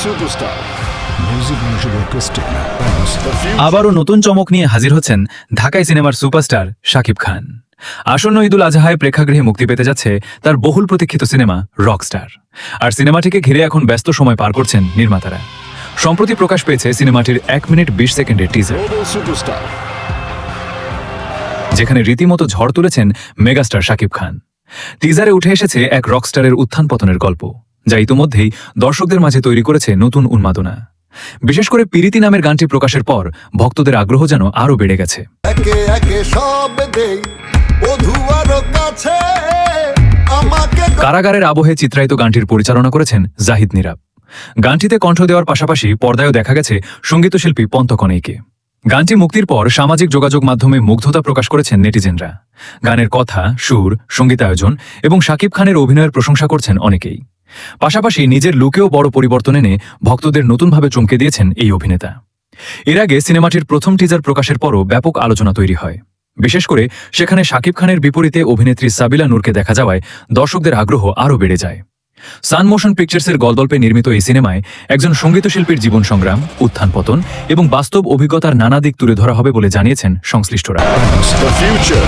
superstar. আবারও নতুন চমক নিয়ে হাজির হচ্ছেন ঢাকাই সিনেমার সুপারস্টার শাকিব খান। আসন্ন ঈদুল আজহায় প্রেক্ষাগৃহে মুক্তি পেতে যাচ্ছে তার বহুল প্রতীক্ষিত সিনেমা রকস্টার। আর সিনেমাটিকে ঘিরে এখন ব্যস্ত সময় পার করছেন নির্মাতারা। সম্প্রতি প্রকাশ পেয়েছে সিনেমাটির 1 মিনিট 20 সেকেন্ডের টিজার, Global superstar. যেখানে রীতিমতো ঝড় তুলেছেন মেগাস্টার শাকিব খান। টিজারে উঠে এসেছে এক রকস্টারের উত্থান পতনের গল্প, যা ইতোমধ্যেই দর্শকদের মাঝে তৈরি করেছে নতুন উন্মাদনা। বিশেষ করে পিরিতি নামের গানটি প্রকাশের পর ভক্তদের আগ্রহ যেন আরও বেড়ে গেছে। একে একে সব দেই বধুয়ারও কাছে আমাকে কারাগারের আবহে চিত্রায়িত গানটির পরিচালনা করেছেন জাহিদ নীরব। গানটিতে কণ্ঠ দেওয়ার পাশাপাশি পর্দায়ও দেখা গেছে সঙ্গীতশিল্পী পন্তকনেইকে। গানটি মুক্তির পর সামাজিক যোগাযোগ মাধ্যমে মুগ্ধতা প্রকাশ করেছেন নেটিজেনরা। গানের কথা, সুর, সঙ্গীতায়োজন এবং শাকিব খানের অভিনয়ের প্রশংসা করছেন অনেকেই। পাশাপাশি নিজের লুকেও বড় পরিবর্তন এনে ভক্তদের নতুনভাবে চমকে দিয়েছেন এই অভিনেতা। এর আগে সিনেমাটির প্রথম টিজার প্রকাশের পরও ব্যাপক আলোচনা তৈরি হয়। বিশেষ করে সেখানে শাকিব খানের বিপরীতে অভিনেত্রী সাবিলা নূরকে দেখা যাওয়ায় দর্শকদের আগ্রহ আরও বেড়ে যায়। সান মোশন পিকচার্সের গল্পে নির্মিত এই সিনেমায় একজন সঙ্গীতশিল্পীর জীবন সংগ্রাম, উত্থান পতন এবং বাস্তব অভিজ্ঞতার নানা দিক তুলে ধরা হবে বলে জানিয়েছেন সংশ্লিষ্টরা। The future.